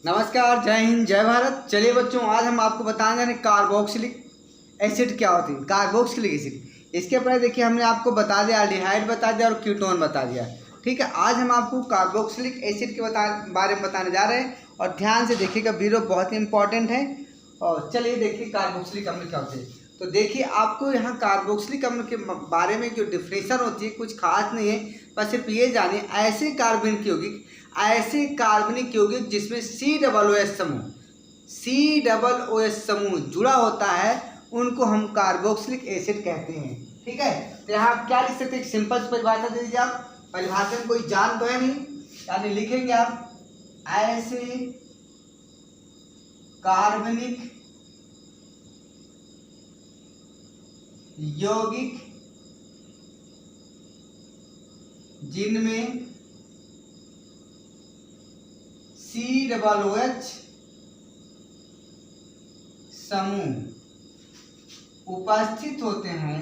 नमस्कार, जय हिंद, जय भारत। चलिए बच्चों, आज हम आपको बताने जा रहे हैं कार्बोक्सिलिक एसिड क्या होती है। कार्बोक्सिलिक एसिड, इसके पहले देखिए हमने आपको बता दिया, एल्डिहाइड बता दिया और कीटोन बता दिया। ठीक है, आज हम आपको कार्बोक्सिलिक एसिड के बारे में बताने जा रहे हैं और ध्यान से देखिएगा, वीडियो बहुत ही इंपॉर्टेंट है। और चलिए देखिए कार्बोक्सिलिक अम्ल क्या होते हैं। तो देखिए आपको यहाँ कार्बोक्सिलिक अम्ल के बारे में जो डिफिनेशन होती है कुछ खास नहीं है, बस सिर्फ ये जानिए ऐसे कार्बनिक यौगिक जिसमें COOH समूह जुड़ा होता है उनको हम कार्बोक्सिलिक एसिड कहते हैं। ठीक है, तो यहाँ आप क्या लिख सकते हैं, सिंपल परिभाषा दे दीजिए। आप परिभाषा में कोई जान तो है नहीं, यानी लिखेंगे आप ऐसे कार्बनिक यौगिक जिनमें COOH समूह उपस्थित होते हैं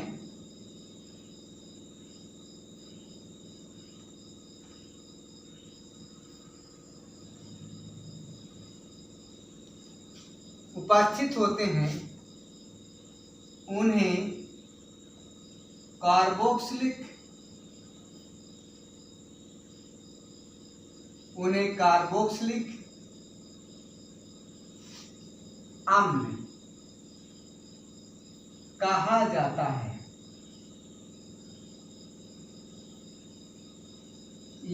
उन्हें कार्बोक्सिलिक अम्ल कहा जाता है।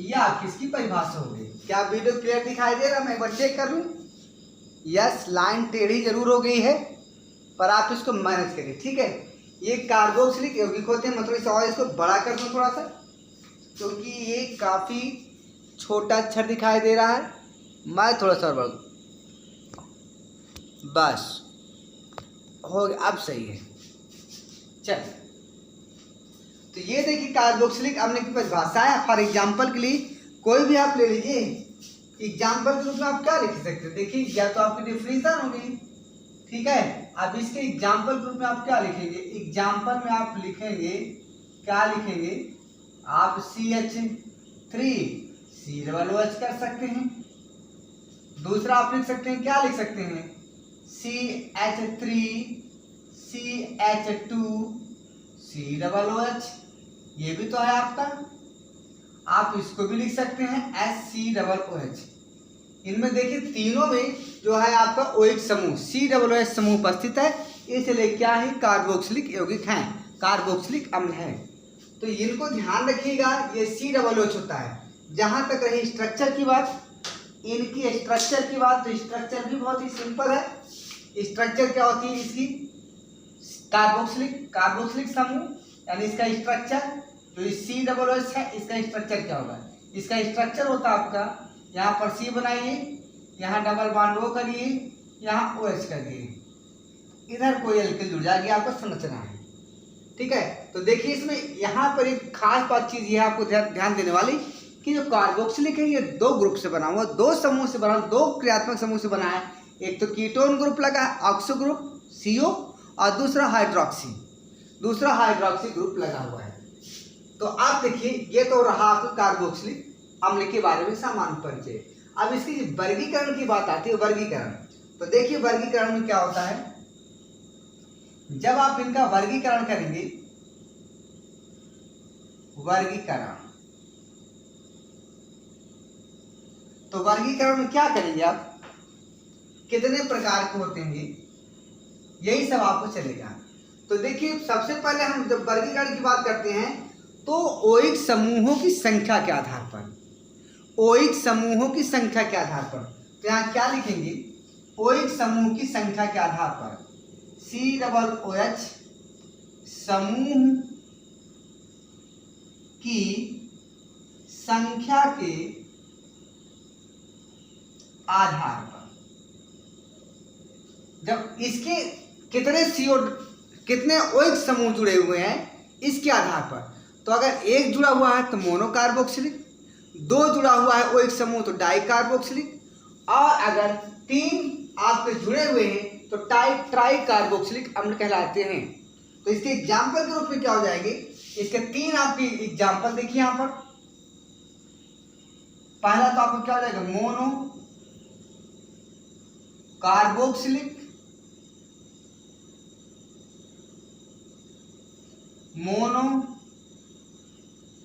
या किसकी परिभाषा होगी? क्या वीडियो क्लियर दिखाई दे रहा? मैं एक बार चेक कर लूं। यस, लाइन टेढ़ी जरूर हो गई है पर आप इसको मैनेज करिए। ठीक है, ये कार्बोक्सिलिक यौगिक होते हैं, मतलब इस और इसको बड़ा कर दूं थोड़ा सा, क्योंकि ये काफी छोटा अक्षर दिखाई दे रहा है। मैं थोड़ा सा बढ़, बस हो गया, अब सही है। चल, तो ये देखिए कार्बोक्सिलिक अम्ल की परिभाषा है। फॉर एग्जाम्पल के लिए कोई भी आप ले लीजिए, एग्जाम्पल के रूप में आप क्या लिख सकते हैं। देखिए, या तो आपकी डिफिनेशन होगी, ठीक है। अब इसके एग्जाम्पल के रूप में आप क्या लिखेंगे? एग्जाम्पल में आप लिखेंगे, क्या लिखेंगे आप? CH3COOH कर सकते हैं। दूसरा आप लिख सकते हैं, क्या लिख सकते हैं? CH3CH2COOH, ये भी तो है आपका। आप इसको भी लिख सकते हैं HCOOH। इनमें देखिए तीनों में जो है आपका OH समूह, COOH समूह उपस्थित है, इसलिए क्या है? कार्बोक्सिलिक यौगिक हैं, कार्बोक्सिलिक अम्ल है। तो इनको ध्यान रखिएगा, ये COOH होता है। जहां तक रही स्ट्रक्चर की बात, इनकी स्ट्रक्चर की बात, तो स्ट्रक्चर भी बहुत ही सिंपल है। स्ट्रक्चर क्या होती है इसकी? कार्बोक्सिलिक समूह, यानी इसका स्ट्रक्चर जो COOH है, इसका स्ट्रक्चर क्या होगा? इसका स्ट्रक्चर होता है आपका, यहाँ पर C बनाइए, यहाँ डबल बॉन्ड O करिए, यहाँ OH करिए, इधर कोई एल्किल जुड़ जाएगी, आपको संरचना है। ठीक है, तो देखिए इसमें यहाँ पर एक खास बात चीज ये आपको ध्यान देने वाली कि जो कार्बोक्सिलिक है ये दो ग्रुप से बना हुआ, दो समूह से बना, दो क्रियात्मक समूह से बना है। एक तो कीटोन ग्रुप लगा है, ऑक्सो ग्रुप CO, और दूसरा हाइड्रोक्सी ग्रुप लगा हुआ है। तो आप देखिए, ये तो रहा आपको कार्बोक्सिलिक अम्ल के बारे में सामान्य परिचय। अब इसकी वर्गीकरण की बात आती है, वर्गीकरण। तो देखिए वर्गीकरण में क्या होता है, जब आप इनका वर्गीकरण करेंगे, तो वर्गीकरण में क्या करेंगे आप? कितने प्रकार के होते हैं, यही सब आपको चलेगा। तो देखिए सबसे पहले हम जब वर्गीकरण की बात करते हैं तो OH समूहों की संख्या के आधार पर, तो यहाँ क्या लिखेंगे? OH समूह की संख्या के आधार पर, COOH समूह की संख्या के आधार पर, जब इसके कितने OH समूह जुड़े हुए हैं इसके आधार पर, तो अगर एक जुड़ा हुआ है तो मोनोकार्बोक्सिलिक, दो जुड़ा हुआ है OH समूह तो डाइकार्बोक्सिलिक, और अगर तीन आपके जुड़े हुए हैं तो ट्राई कार्बोक्सिलिक अम्ल कहलाते हैं। तो इसके एग्जाम्पल के रूप में क्या हो जाएंगे, इसके तीन आपकी एग्जाम्पल देखिए यहाँ पर। पहला तो आपको क्या हो जाएगा, मोनो कार्बोक्सिलिक, मोनो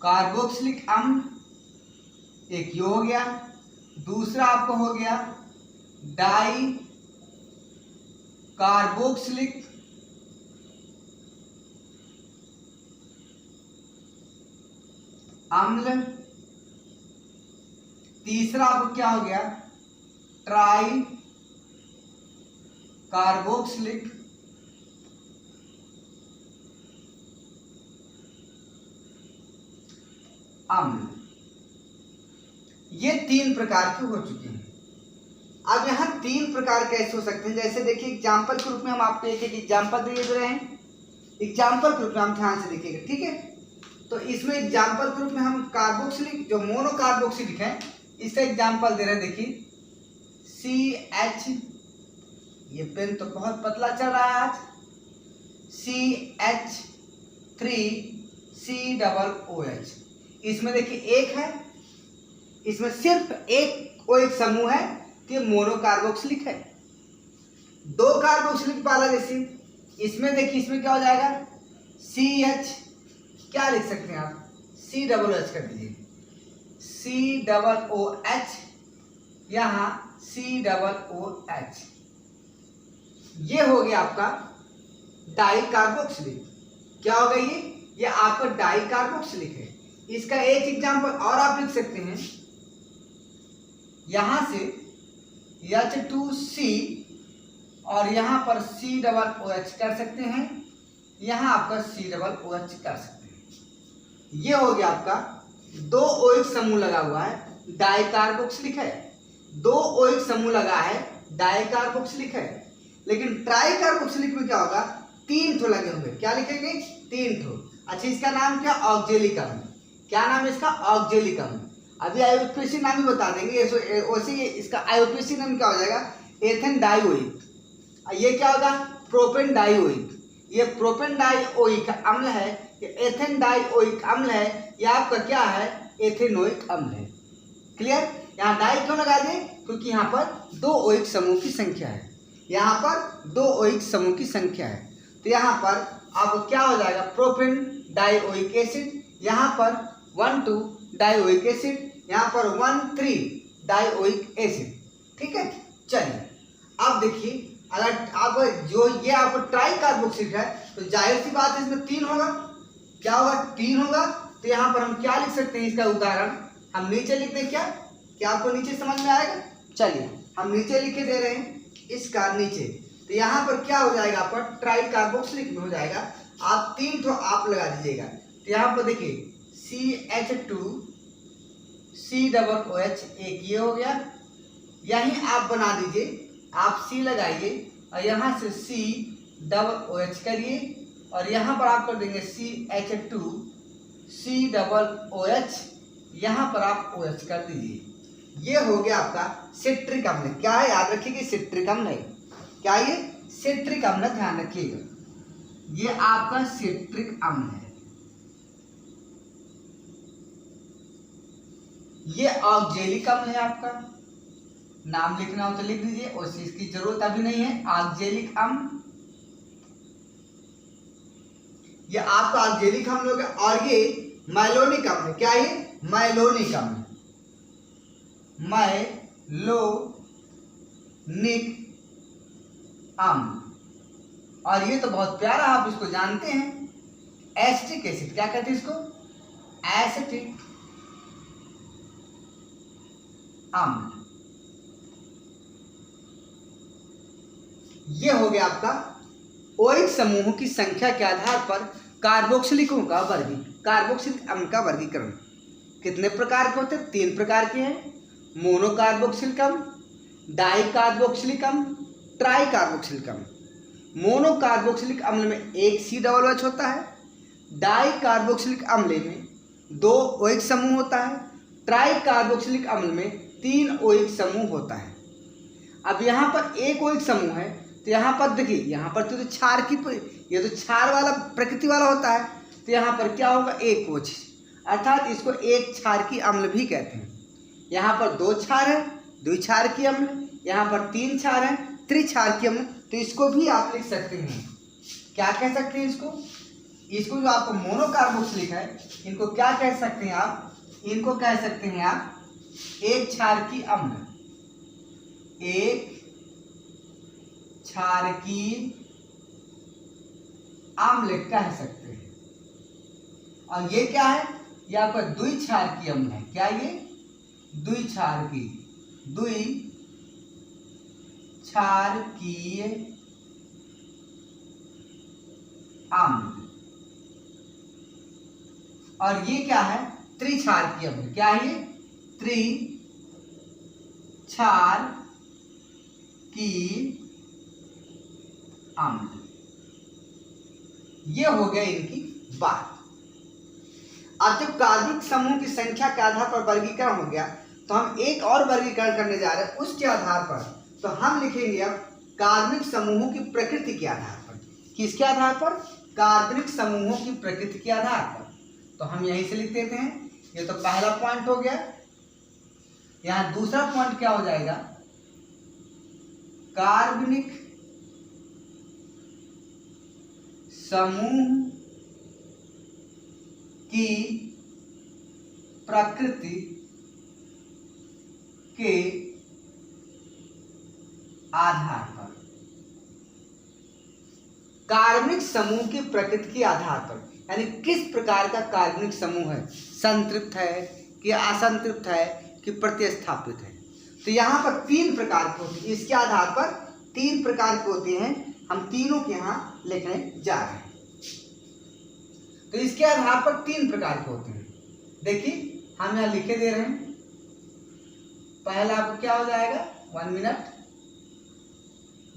कार्बोक्सिलिक अम्ल, एक ये हो गया। दूसरा आपको हो गया डाई कार्बोक्सिलिक अम्ल। तीसरा आपको क्या हो गया, ट्राई कार्बोक्सिलिक अम्ल। ये 3 प्रकार के हो चुके हैं। अब यहाँ 3 प्रकार कैसे हो सकते हैं, जैसे देखिए एग्जाम्पल के रूप में हम आपको एक एग्जाम्पल दे रहे हैं। एग्जाम्पल के रूप में हम ध्यान से देखिएगा, ठीक है। तो इसमें एग्जाम्पल के रूप में हम कार्बोक्सिलिक जो मोनो कार्बोक्सिलिक है इसका एग्जाम्पल दे रहे हैं। देखिए CH, ये पेन तो बहुत पतला चल रहा है आज, CH3COOH। इसमें देखिए एक है, इसमें सिर्फ एक OH समूह है, ये मोनो कार्बोक्सिलिक है। 2 कार्बोक्सिलिक वाला जैसे इसमें देखिए, इसमें क्या हो जाएगा, CH, क्या लिख सकते हैं आप, COOH कर दीजिए, COOH, यहाँ COOH। ये हो गया आपका डाई कार्बोक्सिलिक। क्या होगा ये आपका डाई कार्बोक्सिलिक है। इसका एक एग्जांपल और आप लिख सकते हैं, यहां से H2C और यहां पर COOH कर सकते हैं, यहां आपका COOH कर सकते हैं। ये हो गया आपका 2 OH समूह लगा हुआ है, डाई कार्बोक्सिलिक है। 2 OH समूह लगा है, डाई कार्बोक्सिलिक है। लेकिन ट्राई कार्बोक्सिलिक में क्या होगा, 3 ठो लगे होंगे। क्या लिखेंगे, 3 ठो। अच्छा, इसका नाम क्या, ऑक्जेलिक अम्ल। क्या नाम है इसका, ऑक्जेलिक अम्ल। अभी आईयूपीएसी नाम ही बता देंगे, वैसे इसका आईयूपीएसी नाम क्या हो जाएगा, एथेन डाइओइक। ये क्या होगा, प्रोपेन डाइओइक। ये प्रोपेन डाइओइक अम्ल है, ये एथेन डाइओइक अम्ल है, ये आपका क्या है, एथेनोइक अम्ल है। क्लियर। यहाँ डाई क्यों लगा दें, क्योंकि यहाँ पर 2 OH समूह की संख्या है, यहाँ पर 2 OH समूह की संख्या है। तो यहाँ पर आपको क्या हो जाएगा, प्रोपेन डाइओइक एसिड, यहाँ पर 1,2 डाइओइक एसिड, यहाँ पर 1,3 डाइओइक एसिड। ठीक है। चलिए अब देखिए, अगर आप जो ये आपको ट्राई कार्बोक्सिलिक है तो जाहिर सी बात है इसमें 3 होगा। क्या होगा, 3 होगा। तो यहाँ पर हम क्या लिख सकते हैं, इसका उदाहरण हम नीचे लिखते हैं। क्या आपको नीचे समझ में आएगा, चलिए हम नीचे लिख के दे रहे हैं इसका नीचे। तो यहाँ पर क्या हो जाएगा, आपका ट्राई कार्बोक्सिलिक में हो जाएगा। आप 3 ठो आप लगा दीजिएगा। तो यहाँ पर देखिए CH2COOH, एक ये हो गया, यहीं आप बना दीजिए, आप C लगाइए और यहाँ से COOH करिए और यहाँ पर आप कर देंगे CH2COOH, यहाँ पर आप OH कर दीजिए। ये हो गया आपका सिट्रिक अम्ल। क्या है, याद रखिए सिट्रिक अम्ल है। क्या ये सिट्रिक अम्ल, ध्यान रखिएगा, ये आपका सिट्रिक अम्ल है। ये ऑक्जेलिक अम्ल है, आपका नाम लिखना हो तो लिख दीजिए, और इसकी जरूरत अभी नहीं है। ऑक्जेलिक अम्ल, ये आपका ऑक्जेलिक अम्ल हो गया। और ये मैलोनिक अम्ल, क्या ये मैलोनिक अम्ल, मैलोनिक अम्ल। और ये तो बहुत प्यारा, आप इसको जानते हैं, एसिटिक एसिड। क्या कहते हैं इसको, एसिटिक अम्ल। ये हो गया आपका OH समूहों की संख्या के आधार पर कार्बोक्सिलिकों का कार्बोक्सिलिक अम्ल का वर्गीकरण। कितने प्रकार के होते हैं, 3 प्रकार के हैं, मोनो कार्बोक्सिलिक अम्ल, डाई कार्बोक्सिलिक अम्ल, ट्राई कार्बोक्सिलिक अम्ल। मोनो कार्बोक्सिलिक अम्ल में एक COOH होता है, डाई कार्बोक्सिलिक अम्ल में 2 OH समूह होता है, ट्राई कार्बोक्सिलिक अम्ल में 3 OH समूह होता है। अब यहाँ पर एक OH समूह है, तो यहाँ पर देखिए, यहाँ पर तो क्षार की, ये तो क्षार वाला प्रकृति वाला होता है, तो यहाँ पर क्या होगा, एक OH, अर्थात इसको एक क्षार की अम्ल भी कहते हैं। यहाँ पर 2 क्षार है, 2 क्षार की अम्ल, यहाँ पर 3 क्षार है, त्रिक्षारकीय अम्ल, तो इसको भी आप लिख सकते हैं, क्या कह सकते हैं इसको जो आपको मोनोकार्बोक्सिलिक है, इनको क्या कह सकते हैं आप, इनको कह सकते हैं आप एक क्षारकीय अम्ल, एक क्षारकीय अम्ल कह सकते हैं। और ये क्या है, ये आपका द्विक्षारकीय अम्ल है, क्या ये द्विक्षारकीय अम्ल। और ये क्या है, त्रिक्षारकीय अम्ल, क्या है ये त्रिक्षारकीय अम्ल। ये हो गया इनकी बात। अब जब कार्बनिक समूह की संख्या के आधार पर वर्गीकरण हो गया, तो हम एक और वर्गीकरण करने जा रहे हैं उसके आधार पर। तो हम लिखेंगे अब कार्बनिक समूहों की प्रकृति के आधार पर। किसके आधार पर, कार्बनिक समूहों की प्रकृति के आधार पर। तो हम यहीं से लिख देते हैं, ये तो पहला पॉइंट हो गया। यहां दूसरा पॉइंट क्या हो जाएगा, कार्बनिक समूह की प्रकृति के आधार पर। कार्बनिक समूह की प्रकृति के आधार पर, यानी किस प्रकार का कार्बनिक समूह है, संतृप्त है कि असंतृप्त है कि प्रतिस्थापित है। तो यहाँ पर 3 प्रकार के होते हैं, इसके आधार पर 3 प्रकार के होते हैं। हम तीनों के यहाँ लिखने जा रहे हैं। तो इसके आधार पर 3 प्रकार के होते हैं। देखिए हम यहाँ लिखे दे रहे हैं। पहला आपको क्या हो जाएगा, 1 मिनट,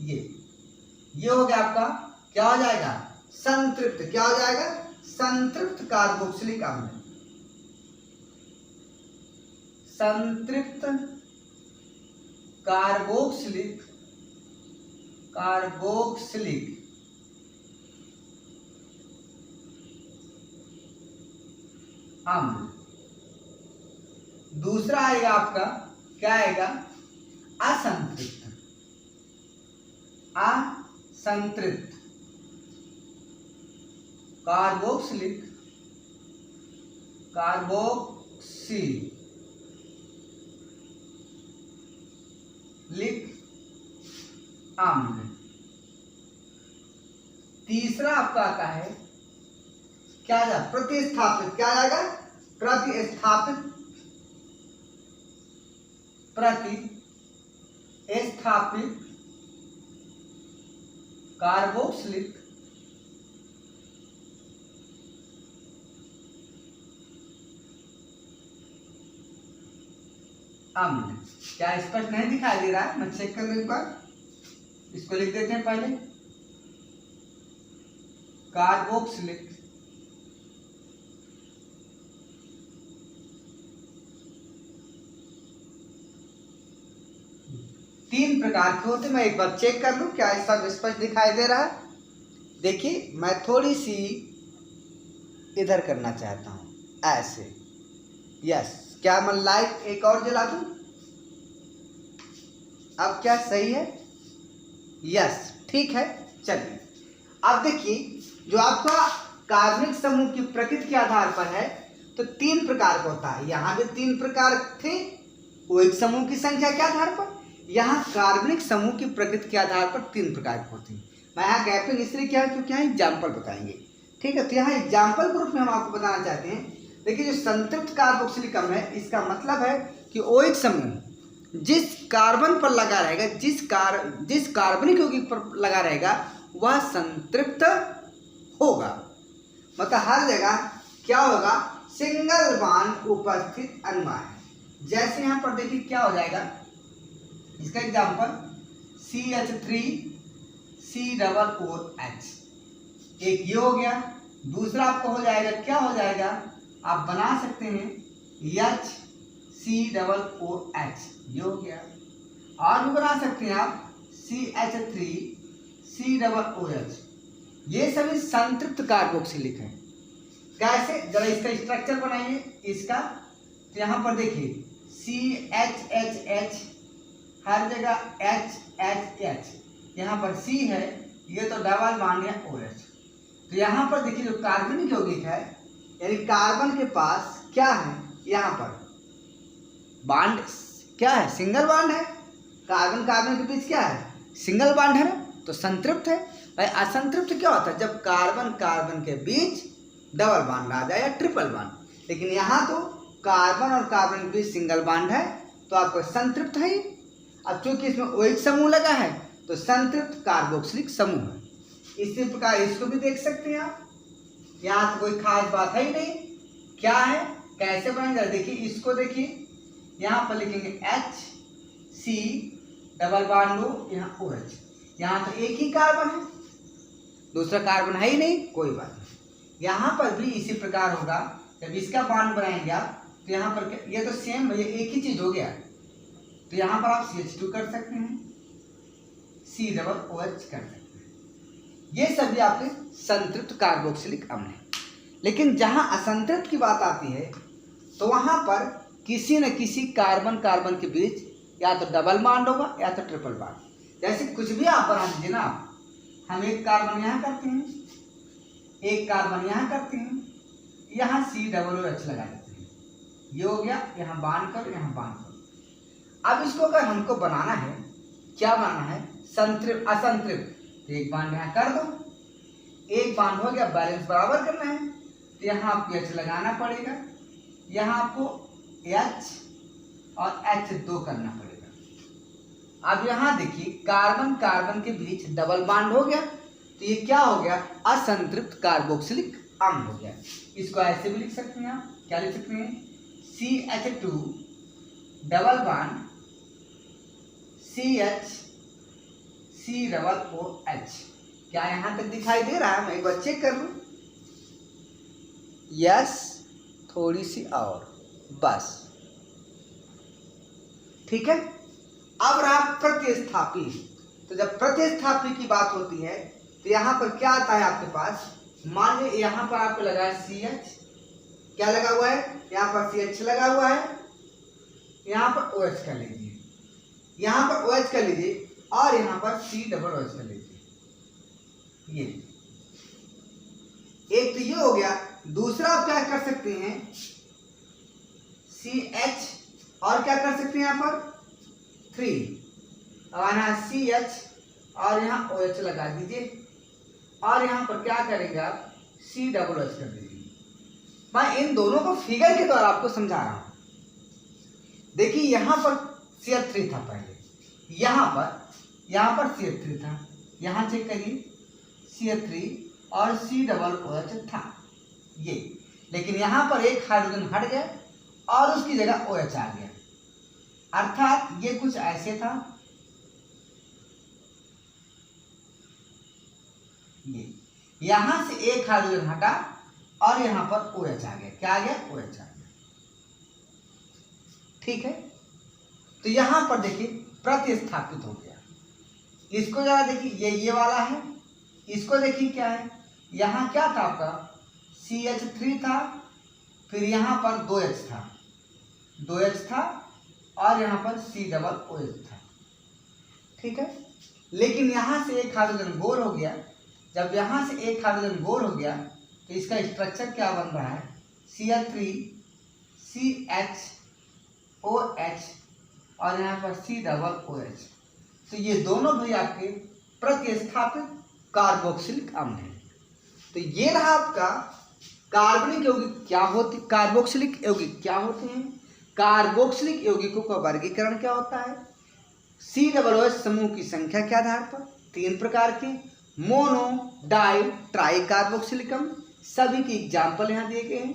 ये हो गया आपका, क्या हो जाएगा, संतृप्त, क्या हो जाएगा, संतृप्त कार्बोक्सिलिक अम्ल, संतृप्त कार्बोक्सिलिक अम्ल। दूसरा आएगा आपका, क्या आएगा, असंतृप्त कार्बोक्सिलिक अम्ल। तीसरा आपका आता है, क्या आ जाएगा, प्रतिस्थापित, क्या आ जाएगा, प्रतिस्थापित कार्बोक्सिलिक अम्ल। क्या स्पष्ट नहीं दिखाई दे रहा है, मैं चेक कर लूं एक बार। इसको लिख देते हैं पहले, कार्बोक्सिलिक तीन प्रकार के होते, मैं एक बार चेक कर लूं क्या सब स्पष्ट दिखाई दे रहा है। देखिए मैं थोड़ी सी इधर करना चाहता हूं, ऐसे, यस। क्या मैं लाइट एक और जला दूं, अब क्या सही है, यस ठीक है। चलिए अब देखिए, जो आपका कार्बनिक समूह की प्रकृति के आधार पर है तो 3 प्रकार का होता है। यहां भी 3 प्रकार थे, OH समूह की संख्या के आधार पर। यहाँ कार्बनिक समूह की प्रकृति के आधार पर 3 प्रकार के होते हैं। मैं यहाँ गैपिंग इसलिए किया क्योंकि यहाँ एग्जाम्पल बताएंगे, ठीक है। तो यहाँ एग्जाम्पल के रूप में हम आपको बताना चाहते हैं। देखिए जो संतृप्त कार्बोक्सिलिक अम्ल है, इसका मतलब है कि OH समूह जिस कार्बन पर लगा रहेगा, जिस कार्बनिक यौगिक पर लगा रहेगा, वह संतृप्त होगा। मतलब हर जगह क्या होगा, सिंगल बॉन्ड उपस्थित अनिवार्य है। जैसे यहाँ पर देखिए क्या हो जाएगा, इसका एग्जाम्पल CH3 COOH, एक ये हो गया। दूसरा आपको हो जाएगा, क्या हो जाएगा, आप बना सकते हैं HCOOH, ये हो गया। और भी बना सकते हैं आप CH3 COOH। ये सभी संतृप्त कार्बोक्सिलिक है। कैसे, जरा इसका स्ट्रक्चर बनाइए इसका। तो यहाँ पर देखिए CHHH, हर जगह HHH, यहाँ पर C है, ये तो डबल बॉन्ड है OH। तो यहाँ पर देखिए जो कार्बनिक यौगिक है, यानी कार्बन के पास क्या है, यहाँ पर बॉन्ड क्या है, सिंगल बॉन्ड है। कार्बन कार्बन के बीच क्या है, सिंगल बॉन्ड है ना, तो संतृप्त है। भाई असंतृप्त क्या होता है, जब कार्बन कार्बन के बीच डबल बॉन्ड आ जाए या ट्रिपल बॉन्ड। लेकिन यहाँ तो कार्बन और कार्बन के बीच सिंगल बॉन्ड है, तो आपको संतृप्त है। अब चूंकि इसमें OH समूह लगा है तो संतृप्त कार्बोक्सिलिक समूह है। इसी प्रकार इसको भी देख सकते हैं आप, यहाँ तो कोई खास बात है ही नहीं। क्या है, कैसे बनेगा, देखिए इसको देखिए, यहाँ पर लिखेंगे HC डबल बॉन्ड O, यहाँ OH। यहाँ तो एक ही कार्बन है, दूसरा कार्बन है ही नहीं, कोई बात नहीं। यहाँ पर भी इसी प्रकार होगा, जब इसका बॉन्ड बनाएंगे आप तो यहाँ पर ये तो सेम, ये एक ही चीज हो गया। तो यहाँ पर आप CH2 कर सकते हैं, C डबल OH कर सकते हैं। ये सभी आपके संतृप्त कार्बोक्सिलिक अम्ल हैं। लेकिन जहाँ असंतृप्त की बात आती है तो वहाँ पर किसी न किसी कार्बन कार्बन के बीच या तो डबल बॉन्ड होगा या तो ट्रिपल बॉन्ड। जैसे कुछ भी आप बना दीजिए ना, हम एक कार्बन यहाँ करते हैं, एक कार्बन यहाँ करते हैं, यहाँ C डबल OH लगा देते हैं, ये हो गया, यहाँ बांध कर यहाँ बांध कर। अब इसको अगर हमको बनाना है, क्या बनाना है, संतृप्त असंतृप्त, तो एक बांध यहाँ कर दो, एक बांध हो गया, बैलेंस बराबर करना है तो यहाँ आपको H लगाना पड़ेगा, यहाँ आपको H और H2 करना पड़ेगा। अब यहाँ देखिए कार्बन कार्बन के बीच डबल बॉन्ड हो गया, तो ये क्या हो गया, असंतृप्त कार्बोक्सिलिक अम्ल हो गया। इसको ऐसे भी लिख सकते हैं आप, क्या लिख सकते हैं, CH2 double bond CH C double OH। क्या यहाँ तक दिखाई दे रहा है, मैं एक बार चेक कर लूं, यस, थोड़ी सी और, बस ठीक है। अब रहा प्रतिस्थापी। तो जब प्रतिस्थापी की बात होती है तो यहाँ पर क्या आता है आपके पास, मान लीजिए यहाँ पर आपको लगा है CH, क्या लगा हुआ है, यहाँ पर CH लगा हुआ है, यहाँ पर OH कर लीजिए, यहाँ पर OH कर लीजिए और यहाँ पर C डबल OH कर लीजिए। ये एक तो ये हो गया। दूसरा आप क्या कर सकते हैं, CH और क्या कर सकते हैं यहाँ पर 3, और यहाँ CH और यहाँ OH लगा दीजिए, और यहाँ पर क्या करेंगे आप C डबल OH कर दीजिए। मैं इन दोनों को फिगर के द्वारा आपको समझा रहा हूं। देखिए यहाँ पर CH3 था पहले, यहाँ पर CH3 था, यहाँ चेक करिए CH3 और C डबल OH था ये, लेकिन यहाँ पर एक हाइड्रोजन हट गया और उसकी जगह OH आ गया। अर्थात ये कुछ ऐसे था, ये यहां से एक हाइड्रोजन हटा और यहां पर OH आ गया। क्या आ गया, OH आ गया। ठीक है, तो यहां पर देखिए प्रतिस्थापित हो गया। इसको जरा देखिए, ये वाला है, इसको देखिए क्या है, यहाँ क्या था आपका CH3 था, फिर यहाँ पर 2H था और यहाँ पर C डबल OH था। ठीक है, लेकिन यहाँ से एक हाइड्रोजन गोल हो गया। जब यहाँ से एक हाइड्रोजन गोल हो गया तो इसका स्ट्रक्चर क्या बन रहा है, Cl3 CHOH और यहाँ पर C डबल OH। तो ये दोनों भी आपके प्रतिस्थापित कार्बोक्सिलिक अम्ल हैं। तो ये रहा आपका कार्बनिक यौगिक क्या होती, कार्बोक्सिलिक यौगिक क्या होते हैं। कार्बोक्सिलिक यौगिकों का वर्गीकरण क्या होता है, C डबल OH समूह की संख्या के आधार पर 3 प्रकार के, मोनो डाई ट्राई कार्बोक्सिलिक अम्ल, सभी की एग्जाम्पल यहाँ दिए गए हैं।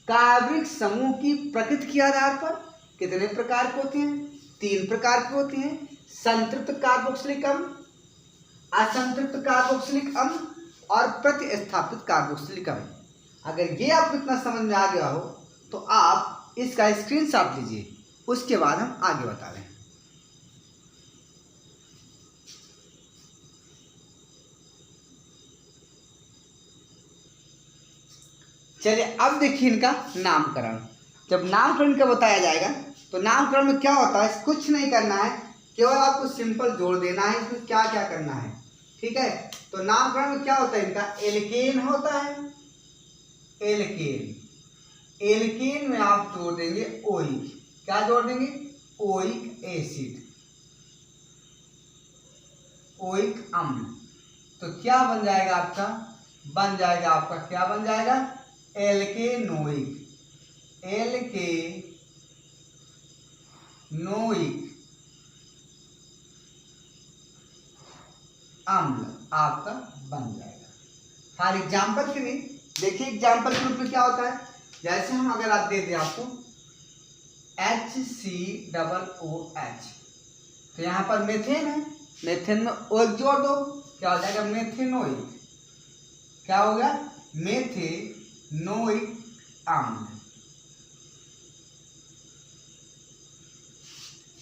कार्बनिक समूह की प्रकृति के आधार पर कितने प्रकार के होते हैं, 3 प्रकार के होते हैं, संतृप्त कार्बोक्सिलिक अम्ल, असंतृप्त कार्बोक्सिलिक अम्ल और प्रतिस्थापित कार्बोक्सिलिक अम्ल। अगर ये आपको इतना समझ में आ गया हो तो आप इसका स्क्रीनशॉट लीजिए, उसके बाद हम आगे बता रहे हैं। चलिए अब देखिए इनका नामकरण। जब नामकरण का बताया जाएगा तो नामकरण में क्या होता है, कुछ नहीं करना है, केवल आपको सिंपल जोड़ देना है, इसमें क्या क्या करना है, ठीक है। तो नामकरण में क्या होता है इनका, एल्केन होता है, एल्केन। एल्केन में आप जोड़ देंगे ओइक, क्या जोड़ देंगे, ओइक एसिड, ओइक अम्ल। तो क्या बन जाएगा आपका, बन जाएगा आपका, क्या बन जाएगा, एल्केनोइक, एल्केनोइक अम्ल आपका बन जाएगा। फॉर एग्जाम्पल के लिए देखिए, एग्जाम्पल के रूप में क्या होता है, जैसे हम अगर आप दे दें आपको HCOOH, तो यहाँ पर मेथेन है, मेथेन में ओइक जोड़ दो, क्या हो जाएगा, मेथेनोइक, क्या होगा, मेथेनोइक अम्ल।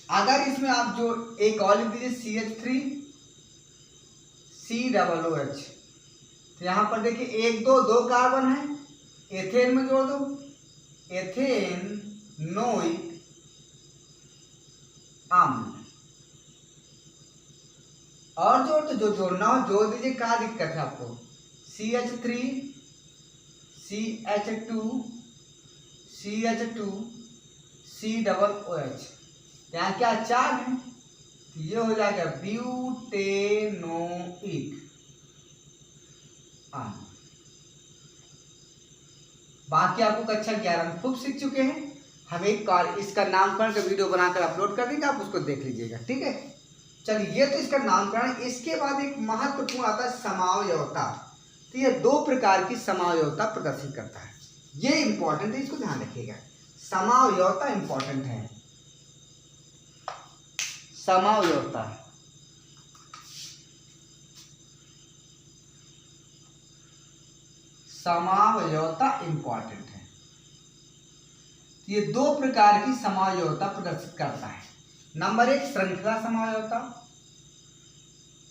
अगर इसमें आप जो एक और लिख दीजिए CH3COOH, तो यहाँ पर देखिए एक दो कार्बन है, एथेन में जोड़ दो, एथेनोइक अम्ल। और जोड़ तो जो जोड़ना हो जोड़ दीजिए, क्या दिक्कत है आपको, CH3CH2COOH, यहाँ क्या चार है, तो ये हो जाएगा ब्यूटेनोइक अम्ल। बाकी आपको कक्षा 11 में खूब सीख चुके हैं। हम एक इसका नामकरण का वीडियो बनाकर अपलोड कर देंगे, आप उसको देख लीजिएगा, ठीक है। चलिए, ये तो इसका नामकरण। इसके बाद एक महत्वपूर्ण आता है समावयवता। तो ये दो प्रकार की समावयवता प्रदर्शित करता है, ये इंपॉर्टेंट है, इसको ध्यान रखिएगा। समावयवता इंपॉर्टेंट है, समावयवता, समावयवता इंपॉर्टेंट है। ये दो प्रकार की समावयवता प्रदर्शित करता है। नंबर 1 श्रृंखला समावयवता,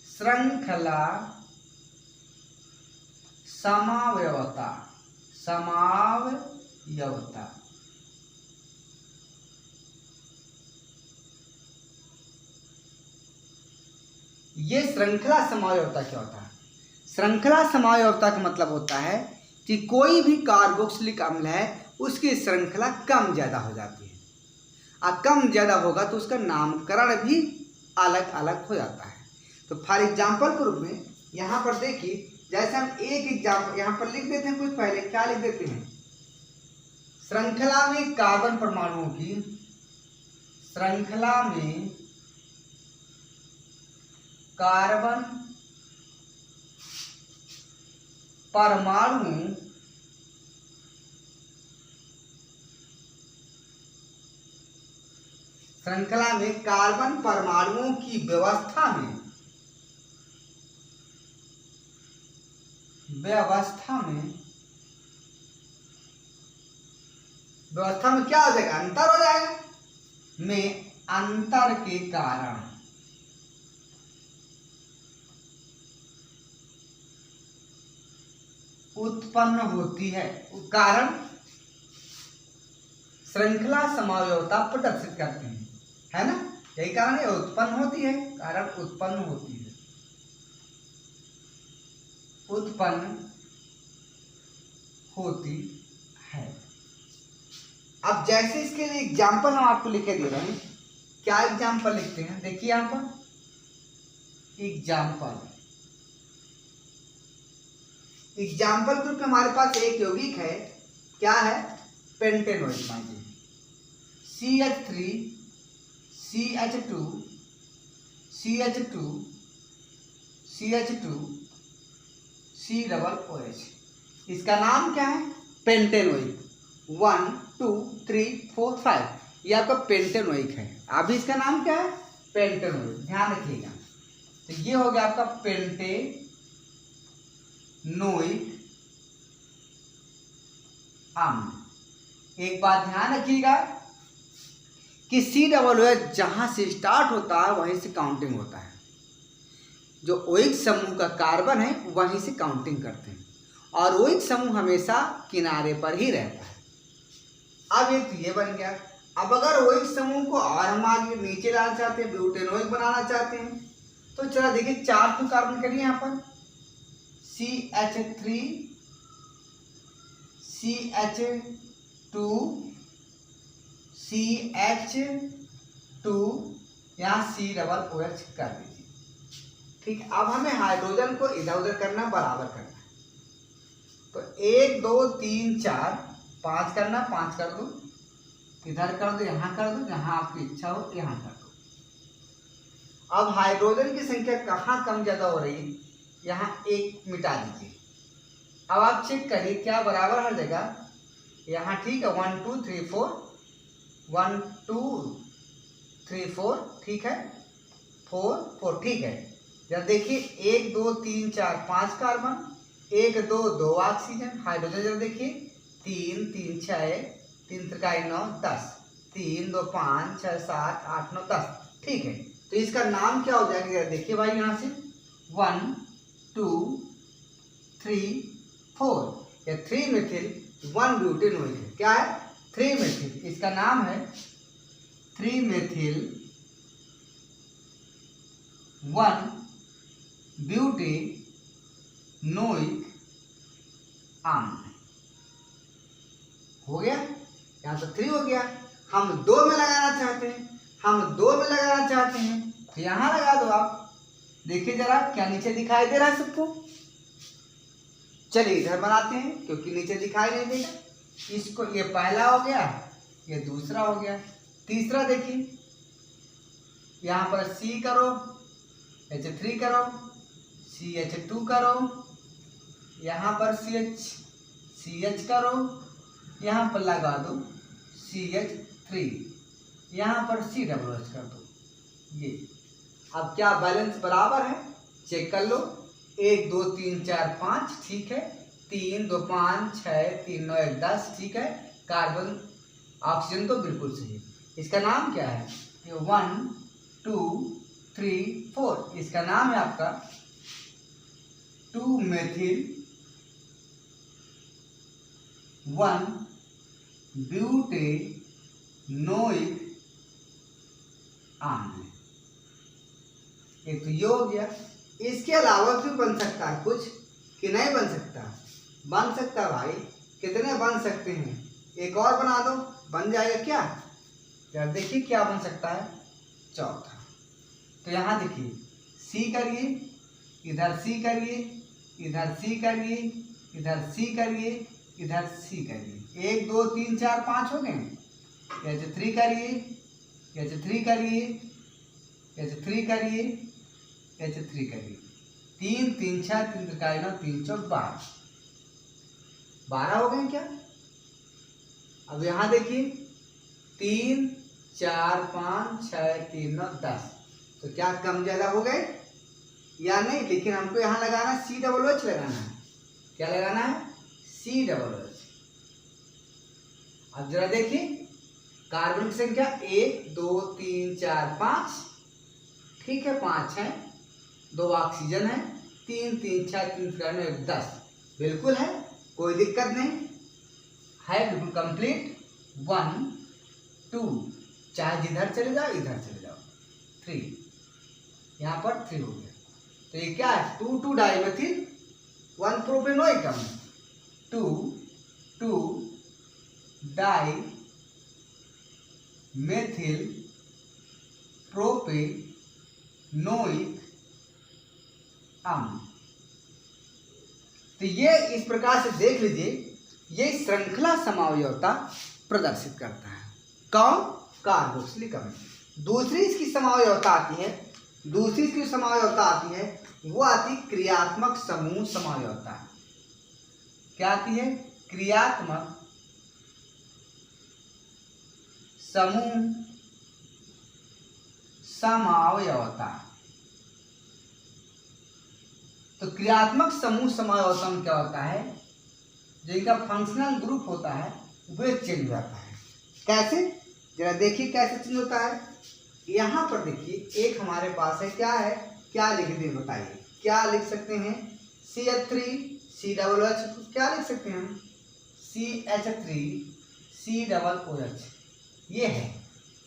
श्रृंखला समावयवता, समावयवता। ये श्रृंखला समावयवता क्या होता है, श्रृंखला समावयवता का मतलब होता है कि कोई भी कार्बोक्सिलिक अम्ल है उसकी श्रृंखला कम ज्यादा हो जाती है, और कम ज्यादा होगा तो उसका नामकरण भी अलग अलग हो जाता है। तो फॉर एग्जाम्पल के रूप में यहाँ पर देखिए, जैसे हम एक एग्जाम्पल यहाँ पर लिख देते हैं, कुछ पहले क्या लिख देते हैं, श्रृंखला में कार्बन परमाणुओं की, श्रृंखला में कार्बन परमाणु श्रृंखला में कार्बन परमाणुओं की व्यवस्था में क्या हो जाएगा, अंतर हो जाएगा, में अंतर के कारण उत्पन्न होती है, कारण श्रृंखला समावयवता प्रदर्शित करते हैं, है ना, यही कारण है, उत्पन्न होती है, कारण उत्पन्न होती है, उत्पन्न होती है। अब जैसे इसके लिए एग्जाम्पल हम आपको लिखे दे रहे हैं, क्या एग्जाम्पल लिखते हैं, देखिए यहां पर एग्जाम्पल ग्रुप में हमारे पास एक यौगिक है, क्या है, पेंटेनोइक। मानिए CH3CH2CH2COOH, इसका नाम क्या है, पेंटेनोइक। 1 2 3 4 5, ये आपका पेंटेनोइक है। अभी इसका नाम क्या है, पेंटेनोइक, ध्यान रखिएगा। तो ये हो गया आपका पेंटेनोइक अम्ल। एक बात ध्यान रखिएगा कि COOH जहां से स्टार्ट होता है वहीं से काउंटिंग होता है, जो ओइक समूह का कार्बन है वहीं से काउंटिंग करते हैं, और ओइक समूह हमेशा किनारे पर ही रहता है। अब एक ये बन गया। अब अगर वही समूह को और हम आगे नीचे लाना चाहते हैं, ब्यूटेनोइक बनाना चाहते हैं, तो चला देखिए 4 तो कार्बन करिए यहाँ पर CH3 CH2 CH2 यहाँ COOH कर दीजिए। ठीक है, अब हमें हाइड्रोजन को इधर उधर करना, बराबर करना है। तो 1 2 3 4 5 करना, 5 कर दो, इधर कर दो, यहाँ कर दो, जहाँ आपकी इच्छा हो यहाँ कर दो। अब हाइड्रोजन की संख्या कहाँ कम ज्यादा हो रही है, यहाँ 1 मिटा दीजिए। अब आप चेक करिए क्या बराबर हर जगह, यहाँ ठीक है 1 2 3 4 1 2 3 4 ठीक है, 4 4 ठीक है। जब देखिए 1 2 3 4 5 कार्बन, 1 2 2 ऑक्सीजन, हाइड्रोजन जब देखिए 3 3 6 3 त्रिकाई 9 10 3 2 5 6 7 8 9 10 ठीक है। तो इसका नाम क्या हो जाएगा, देखिए भाई यहाँ से 1 2 3 4 या 3 मेथिल 1 ब्यूटेनोइक है। क्या है, 3 मेथिल, इसका नाम है 3 मेथिल 1 ब्यूटेनोइक अम्ल हो गया। यहाँ तो 3 हो गया, हम 2 में लगाना चाहते हैं, तो यहाँ लगा दो आप। देखिए जरा क्या नीचे दिखाई दे रहा है सबको। चलिए इधर बनाते हैं क्योंकि नीचे दिखाई नहीं देगा। इसको, ये पहला हो गया, ये दूसरा हो गया, तीसरा देखिए यहाँ पर C करो, H3 करो, CH2 करो, यहाँ पर CH करो, यहाँ पर लगा दो CH3, यहाँ पर COOH कर दो। ये अब क्या बैलेंस बराबर है, चेक कर लो। 1 2 3 4 5 ठीक है, 3 2 5 6 3 9 1 10 ठीक है। कार्बन ऑक्सीजन तो बिल्कुल सही। इसका नाम क्या है, ये 1 2 3 4, इसका नाम है आपका 2 मेथिल 1 ब्यूटेनोइक अम्ल। एक तो ये हो गया। इसके अलावा भी बन सकता है कुछ कि नहीं बन सकता, बन सकता है भाई। कितने बन सकते हैं, एक और बना दो, बन जाएगा क्या। यार देखिए क्या बन सकता है, चौथा। तो यहाँ देखिए C करिए, इधर C करिए, इधर C करिए, इधर C करिए, इधर C करिए। 1 2 3 4 5 हो गए। H3 करिए, H3 करिए, H3 करिए, H3 करिए। 3 3 6 3 त्रिकाई 9 3 चौक 12 हो गए क्या। अब यहाँ देखिए 3 4 5 6 3 9 10, तो क्या कम ज्यादा हो गए या नहीं। लेकिन हमको यहाँ लगाना है COOH लगाना है। क्या लगाना है, COOH। अब जरा देखिए कार्बन की संख्या 1 2 3 4 5 ठीक है, 5 है, 2 ऑक्सीजन है, 3 3 6 3 3 9 10 बिल्कुल है, कोई दिक्कत नहीं है, बिल्कुल कंप्लीट। 1 2 चाहे जिधर चले जाओ इधर चले जाओ, 3 यहाँ पर 3 हो गया। तो ये क्या है, 2 2 डाइमेथिल 1 प्रोपेनोइक अम्ल, 2 2 डाइमेथिल प्रोपेनोइक अम्ल। तो ये इस प्रकार से देख लीजिए, ये श्रृंखला समावयवता प्रदर्शित करता है। कौन, कार्बोक्सिलिक अम्ल। दूसरी इसकी समावयवता आती है, वो आती है क्रियात्मक समूह समावयवता। क्या आती है, क्रियात्मक समूह समावयवता। तो क्रियात्मक समूह समावयवता में क्या होता है, जो इनका फंक्शनल ग्रुप होता है वो चेंज हो जाता है। कैसे, जरा देखिए कैसे चेंज होता है। यहाँ पर देखिए एक हमारे पास है, क्या है, क्या लिख दें बताइए, क्या लिख सकते हैं, CH3 COOH, क्या लिख सकते हैं हम, CH3 COOH। ये है,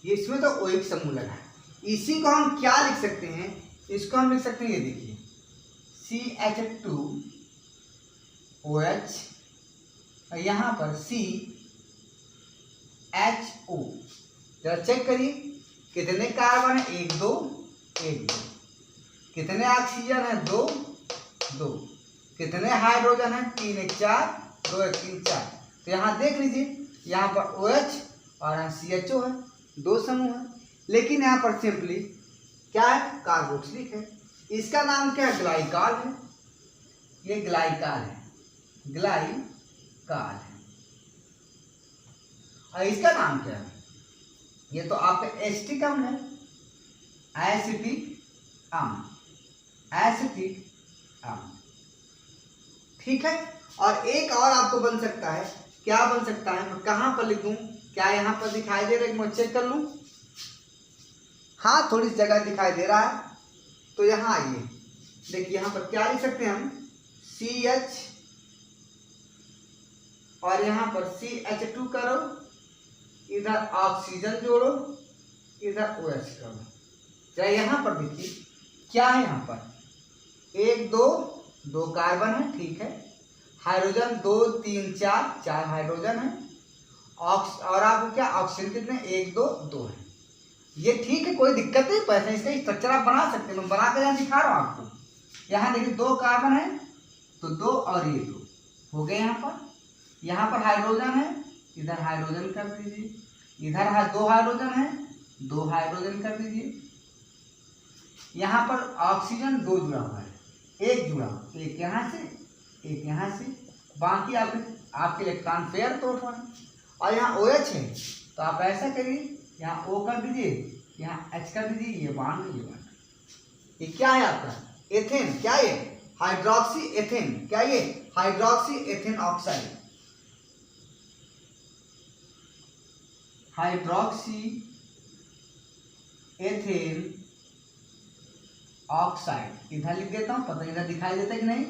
ये इसमें तो OH समूह लगा है। इसी को हम क्या लिख सकते हैं, इसको हम लिख सकते हैं, ये देखिए CH2OH और यहाँ पर CHO। जरा चेक करिए कितने कार्बन है, 1 2 1 2। कितने ऑक्सीजन है, 2 2। कितने हाइड्रोजन है, 3 1 4 2 1 3 4। तो यहाँ देख लीजिए, यहाँ पर OH और यहाँ CHO है, 2 समूह है। लेकिन यहाँ पर सिंपली क्या है, कार्बोक्सिलिक है। इसका नाम क्या है, ग्लाइकॉल है। ये ग्लाइकॉल है, ग्लाइकॉल है। और इसका नाम क्या है, ये तो आपका एसिटिक अम्ल है, एसिटिक अम्ल, एसिटिक अम्ल। ठीक है। और एक और आपको बन सकता है, क्या बन सकता है, मैं कहाँ पर लिखूं, क्या यहाँ पर दिखाई दे रहा है, मैं चेक कर लूं। हाँ, थोड़ी सी जगह दिखाई दे रहा है, तो यहाँ आइए, देखिए यहाँ पर क्या लिख सकते हैं हम, CH और यहाँ पर CH2 करो, इधर ऑक्सीजन जोड़ो, इधर OH करो। जरा यहाँ पर देखिए क्या है, यहाँ पर 1 2 2 कार्बन है, ठीक है। हाइड्रोजन 2 3 4 4 हाइड्रोजन है। और आपको क्या ऑक्सीजन कितने, 1 2 2 है। ये ठीक है, कोई दिक्कत नहीं, पैसे इसका स्ट्रक्चर आप बना सकते हैं, मैं बना कर यहाँ दिखा रहा हूँ आपको। यहाँ देखिए 2 कार्बन है, तो 2 और ये 2 हो गए। यहाँ पर हाइड्रोजन है, इधर हाइड्रोजन कर दीजिए, इधर 2 हाइड्रोजन है, 2 हाइड्रोजन कर दीजिए। यहाँ पर ऑक्सीजन 2 जुड़ा हुआ है, 1 जुड़ा हुआ, 1 यहाँ से 1 यहाँ से, बाकी आपके इलेक्ट्रॉन पेयर तोड़ रहे हैं। और यहाँ OH है, तो आप ऐसा करिए, यहाँ O कर दीजिए, यहाँ H कर दीजिए, ये बॉन्ड ये बॉन्ड। ये क्या है आपका, एथेन। क्या ये, हाइड्रोक्सी एथेन। क्या ये, hydroxy ethane oxide, hydroxy ethane oxide. इधर लिख देता हूं, पता इधर दिखाई देता है कि नहीं।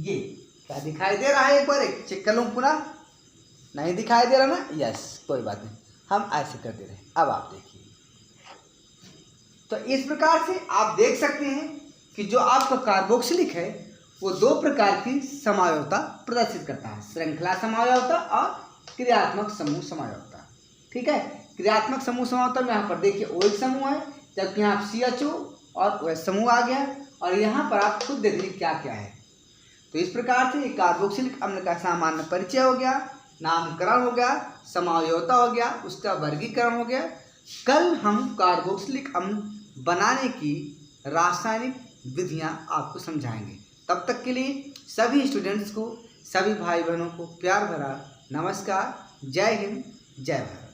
ये क्या दिखाई दे रहा है, एक बार एक चेक कर लूं पूरा, नहीं दिखाई दे रहा ना, यस कोई बात नहीं, हम ऐसे कर दे रहे हैं। अब आप देखिए, तो इस प्रकार से आप देख सकते हैं कि जो आपका कार्बोक्सिलिक है वो 2 प्रकार की समयोता प्रदर्शित करता है, श्रृंखला समयोता और क्रियात्मक समूह समयोता। ठीक है, क्रियात्मक समूह समयोता में यहाँ पर देखिए OH समूह है, जबकि यहाँ CHO और OH समूह आ गया, और यहाँ पर आप खुद देख लीजिए क्या क्या है। तो इस प्रकार से कार्बोक्सिलिक अम्ल का सामान्य परिचय हो गया, नामकरण हो गया, समयोता हो गया, उसका वर्गीकरण हो गया। कल हम कार्बोक्सिलिक अम्ल बनाने की रासायनिक विधियां आपको समझाएंगे। तब तक के लिए सभी स्टूडेंट्स को, सभी भाई बहनों को प्यार भरा नमस्कार। जय हिंद, जय भारत।